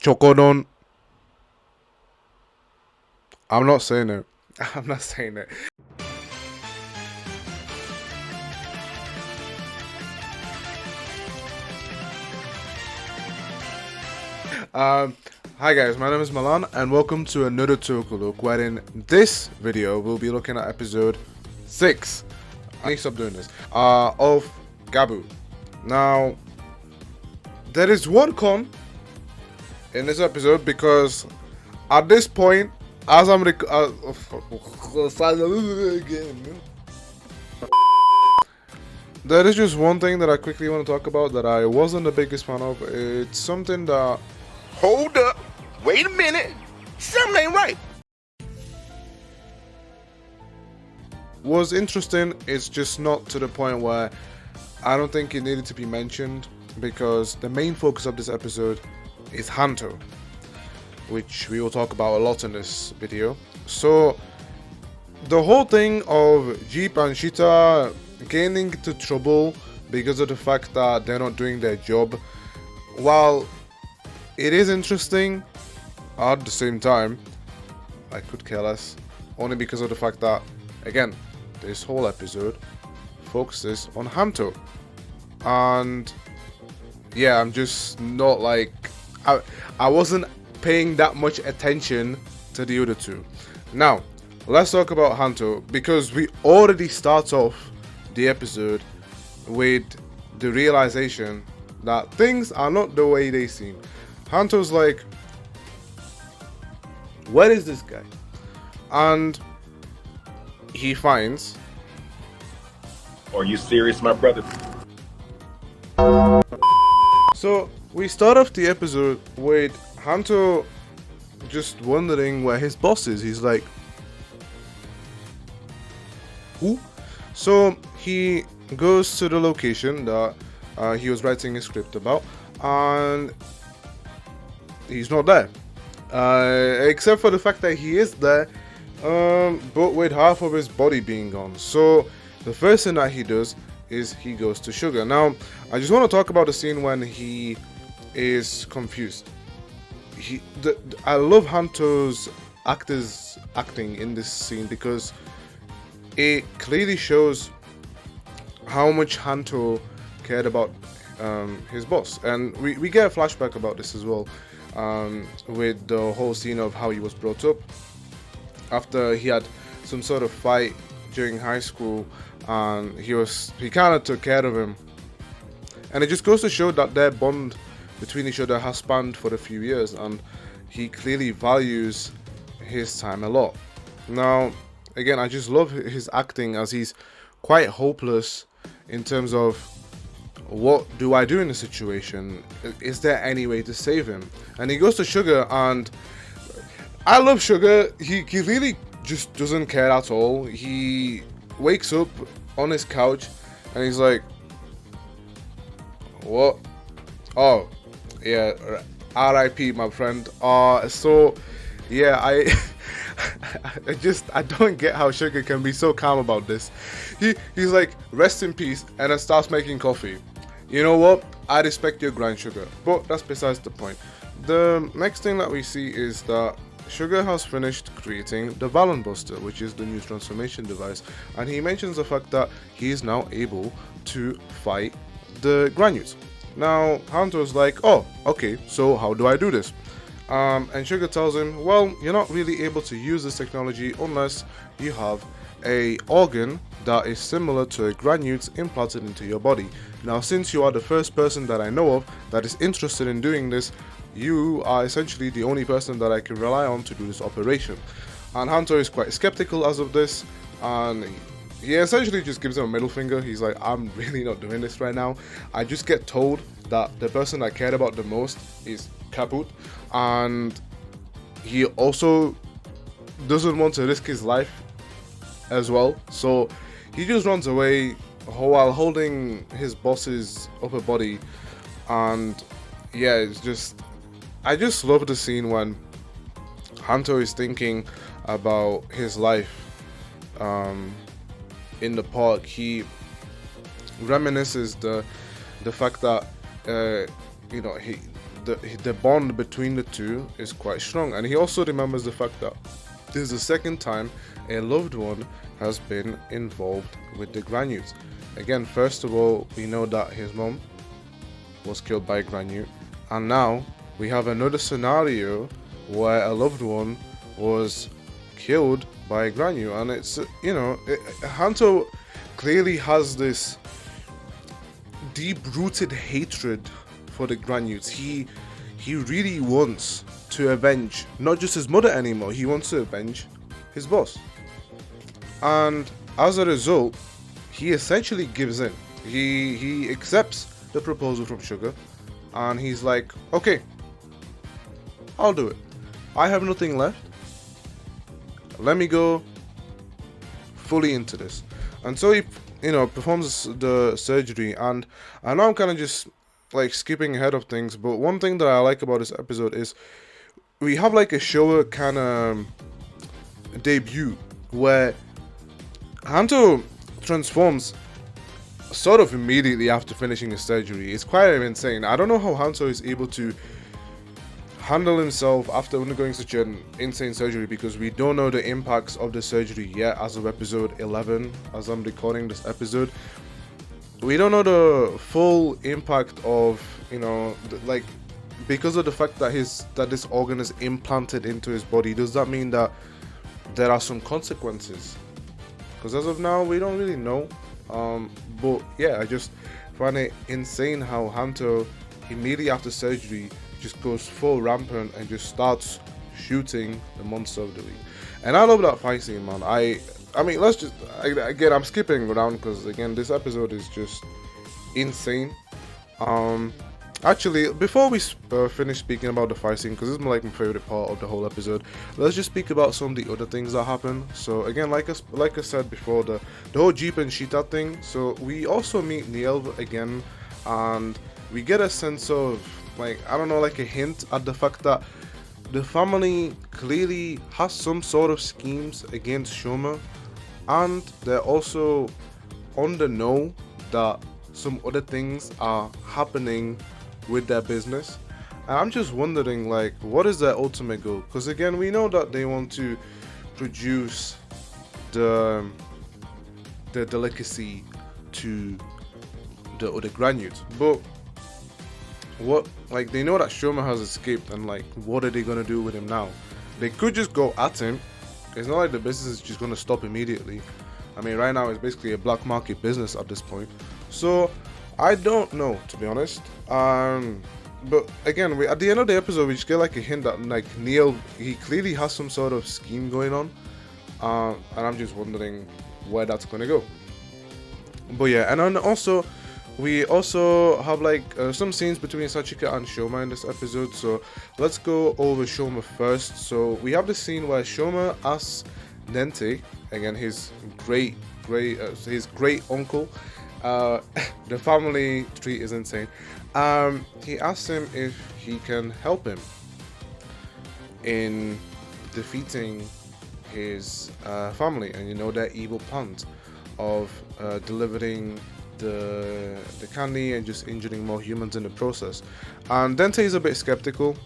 Chokodon. I'm not saying it. I'm not saying it. Hi guys, my name is Milan and welcome to another Tokulook, where in this video we'll be looking at episode 6. I need to stop doing this. Of Gavv. Now, there is one con in this episode because at this point, as I'm there is just one thing that I quickly want to talk about that I wasn't the biggest fan of. It's something that... Hold up. Wait a minute. Something ain't right. Was interesting. It's just not to the point where I don't think it needed to be mentioned, because the main focus of this episode is Hanto, which we will talk about a lot in this video. So the whole thing of Jeep and Shita getting into trouble because of the fact that they're not doing their job, while it is interesting, at the same time I could care less, only because of the fact that, again, this whole episode focuses on Hanto. And yeah, I'm just not like, I wasn't paying that much attention to the other two. Now let's talk about Hanto, because we already start off the episode with the realization that things are not the way they seem. Hanto's like, where is this guy? And he finds... Are you serious, my brother? So we start off the episode with Hanto just wondering where his boss is. He's like, who? So he goes to the location that he was writing a script about, and he's not there, except for the fact that he is there, but with half of his body being gone. So the first thing that he does is he goes to Sugar. Now I just want to talk about the scene when he is confused. I love Hanto's acting in this scene, because it clearly shows how much Hanto cared about his boss. And we get a flashback about this as well, with the whole scene of how he was brought up after he had some sort of fight during high school, and he kind of took care of him. And it just goes to show that their bond between each other has spanned for a few years, and he clearly values his time a lot. Now again, I just love his acting, as he's quite hopeless in terms of, what do I do in this situation? Is there any way to save him? And he goes to Sugar, and I love Sugar. He really just doesn't care at all. He wakes up on his couch and he's like, what? Oh yeah, RIP my friend. So yeah, I don't get how Sugar can be so calm about this. He's like, rest in peace, and then starts making coffee. You know what? I respect your grind, Sugar, but that's besides the point. The next thing that we see is that Sugar has finished creating the Valen Buster, which is the new transformation device, and he mentions the fact that he is now able to fight the Granules. Now Hanto's like, oh, okay, so how do I do this? And Sugar tells him, well, you're not really able to use this technology unless you have a organ that is similar to a granule implanted into your body. Now, since you are the first person that I know of that is interested in doing this, you are essentially the only person that I can rely on to do this operation. And Hanto is quite skeptical as of this, and he essentially just gives him a middle finger. He's like, I'm really not doing this right now. I just get told that the person I cared about the most is Kaput, and he also doesn't want to risk his life as well. So he just runs away while holding his boss's upper body. And yeah, it's just, I just love the scene when Hanto is thinking about his life in the park. He reminisces the fact that the bond between the two is quite strong, and he also remembers the fact that this is the second time a loved one has been involved with the Granules. Again, first of all, we know that his mom was killed by a Granute, and now we have another scenario where a loved one was killed by a Granute, and it's Hanto clearly has this deep-rooted hatred for the Granutes. He really wants to avenge not just his mother anymore, he wants to avenge his boss. And as a result, he essentially gives in. He accepts the proposal from Sugar, and he's like, okay, I'll do it. I have nothing left. Let me go fully into this. And so he, performs the surgery, and I know I'm kind of just like skipping ahead of things, but one thing that I like about this episode is we have like a Showa kind of debut where Hanto transforms sort of immediately after finishing his surgery. It's quite insane. I don't know how Hanto is able to handle himself after undergoing such an insane surgery, because we don't know the impacts of the surgery yet as of episode 11 as I'm recording this episode. We don't know the full impact of, like, because of the fact that this organ is implanted into his body. Does that mean that there are some consequences? Because as of now, we don't really know. But yeah, I just find it insane how Hanto immediately after surgery just goes full rampant and just starts shooting the monster of the week. And I love that fight scene, man. I mean, let's just, again, I'm skipping around because, again, this episode is just insane. Actually, before we finish speaking about the fight scene, because this is my favorite part of the whole episode, let's just speak about some of the other things that happen. So again, like I said before, the whole Jeep and Sheeta thing. So we also meet Nielv again, and we get a sense of, like, I don't know, like a hint at the fact that the family clearly has some sort of schemes against Shoma, and they're also on the know that some other things are happening with their business. And I'm just wondering, like, what is their ultimate goal? Because again, we know that they want to produce the delicacy to the other Granules, but what, like, they know that Shoma has escaped, and like, what are they gonna do with him now? They could just go at him. It's not like the business is just gonna stop immediately. I mean, right now it's basically a black market business at this point. So I don't know, to be honest. But again, at the end of the episode, we just get like a hint that, like, Neil, he clearly has some sort of scheme going on, and I'm just wondering where that's gonna go. But yeah, and then also we also have like some scenes between Sachika and Shoma in this episode. So let's go over Shoma first. So we have the scene where Shoma asks Nente, again his great uncle, the family tree is insane. He asks him if he can help him in defeating his family and their evil plans of delivering the candy and just injuring more humans in the process. And Dente is a bit skeptical,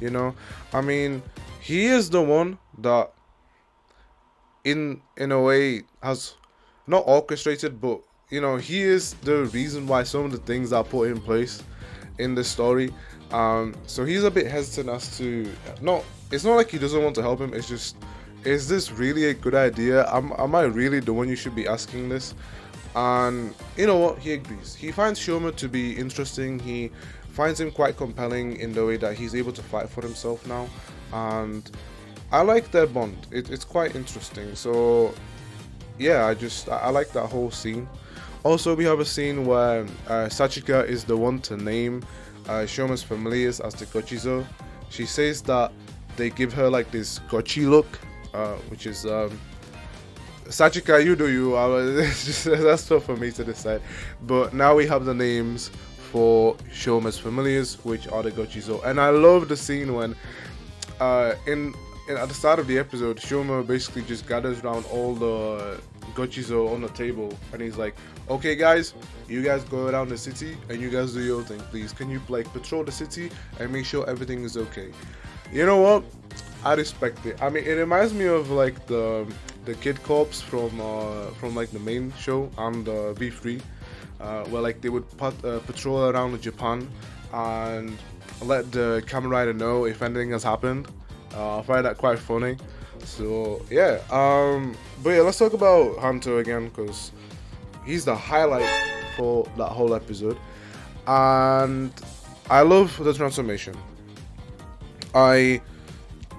I mean, he is the one that in a way has not orchestrated, but he is the reason why some of the things are put in place in the story. So he's a bit hesitant as to, it's not like he doesn't want to help him, it's just, is this really a good idea? Am I really the one you should be asking this? And you know what, he agrees. He finds Shoma to be interesting. He finds him quite compelling in the way that he's able to fight for himself now, and I like their bond. It's quite interesting. So yeah, I like that whole scene. Also, we have a scene where Sachika is the one to name Shoma's familiars as the Gochizo. She says that they give her like this Gochi look, which is Sachika, you do you. That's tough for me to decide. But now we have the names for Shoma's familiars, which are the Gochizo. And I love the scene when at the start of the episode, Shoma basically just gathers around all the Gochizo on the table, and he's like, "Okay, guys, you guys go around the city and you guys do your thing, please. Can you like patrol the city and make sure everything is okay?" You know what? I respect it. I mean, it reminds me of like the Kid Corps from like the main show on the V3, where like they would patrol around Japan and let the Kamen Rider know if anything has happened. I find that quite funny. So yeah, but yeah, let's talk about Hanto again because he's the highlight for that whole episode, and I love the transformation.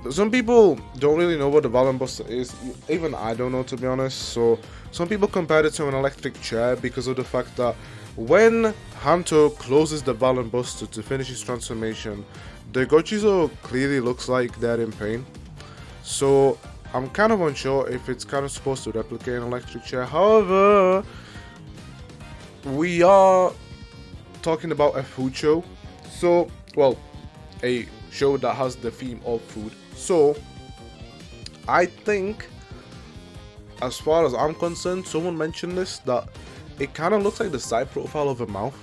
Some people don't really know what the Valen Buster is. Even I don't know, to be honest. So some people compared it to an electric chair because of the fact that when Hanto closes the Valen Buster to finish his transformation, the Gochizo clearly looks like they're in pain. So I'm kind of unsure if it's kind of supposed to replicate an electric chair. However, we are talking about a food show. So, well, a show that has the theme of food. So, I think, as far as I'm concerned, someone mentioned this, that it kind of looks like the side profile of a mouth.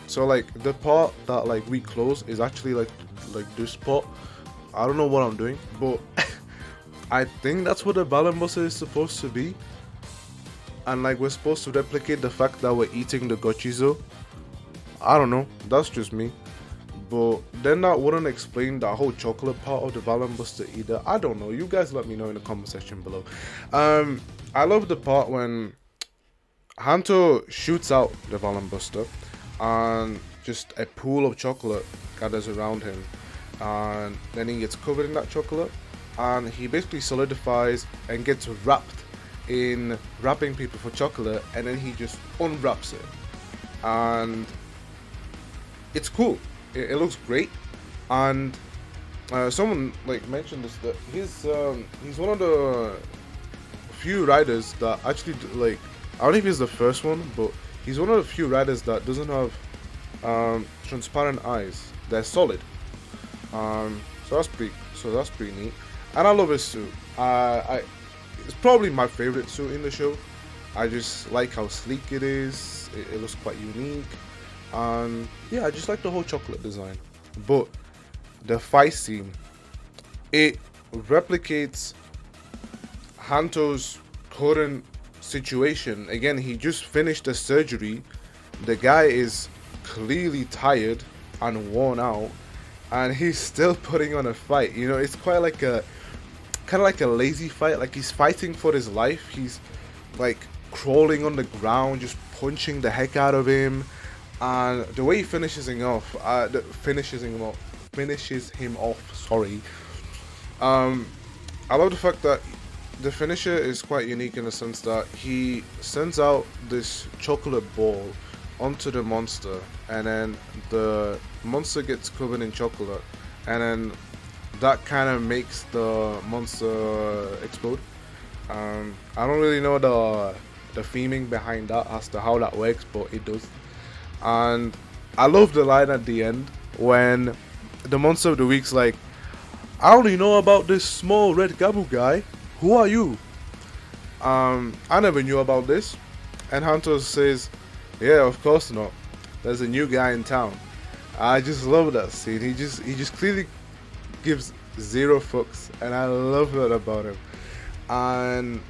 So like the part that like we close is actually like this part. I don't know what I'm doing, but I think that's what the Valen Buster is supposed to be. And like we're supposed to replicate the fact that we're eating the Gochizo. I don't know, that's just me. But then that wouldn't explain that whole chocolate part of the Valen Buster either. I don't know. You guys let me know in the comment section below. I love the part when Hanto shoots out the Valen Buster and just a pool of chocolate gathers around him. And then he gets covered in that chocolate. And he basically solidifies and gets wrapped in wrapping paper for chocolate. And then he just unwraps it. And it's cool. It looks great, and someone like mentioned this, that he's one of the few riders that actually like, I don't know if he's the first one, but he's one of the few riders that doesn't have transparent eyes. They're solid. So that's pretty neat, and I love his suit. It's probably my favorite suit in the show. I just like how sleek it is. It looks quite unique. And yeah, I just like the whole chocolate design. But the fight scene, it replicates Hanto's current situation. Again, he just finished the surgery. The guy is clearly tired and worn out, and he's still putting on a fight. You know, it's quite like a kind of like a lazy fight. Like he's fighting for his life. He's like crawling on the ground, just punching the heck out of him. And the way he finishes him off, sorry. I love the fact that the finisher is quite unique in the sense that he sends out this chocolate ball onto the monster, and then the monster gets covered in chocolate, and then that kind of makes the monster explode. I don't really know the theming behind that as to how that works, but it does. And I love the line at the end when the monster of the week's like, "I only know about this small red Gavv guy. Who are you?" I never knew about this. And Hanto says, "Yeah, of course not. There's a new guy in town." I just love that scene. He just clearly gives zero fucks, and I love that about him. And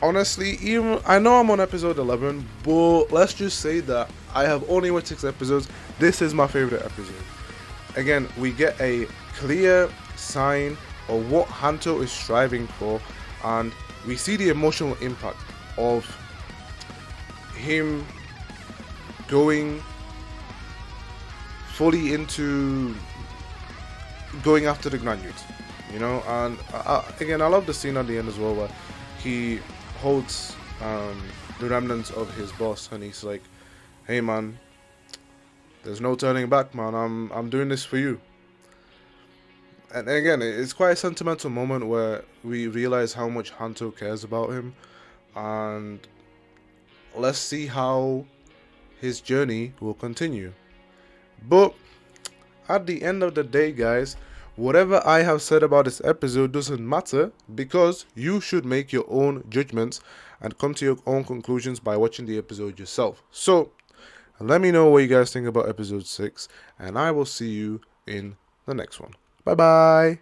honestly, even I know I'm on episode 11, but let's just say that I have only watched 6 episodes. This is my favorite episode. Again, we get a clear sign of what Hanto is striving for, and we see the emotional impact of him going fully into going after the Granules, you know. And again, I love the scene at the end as well, where he holds the remnants of his boss, and he's like, "Hey man, there's no turning back, man. I'm doing this for you." And again, it's quite a sentimental moment where we realize how much Hanto cares about him, and let's see how his journey will continue. But at the end of the day, guys, whatever I have said about this episode doesn't matter because you should make your own judgments and come to your own conclusions by watching the episode yourself. So, let me know what you guys think about episode 6, and I will see you in the next one. Bye bye.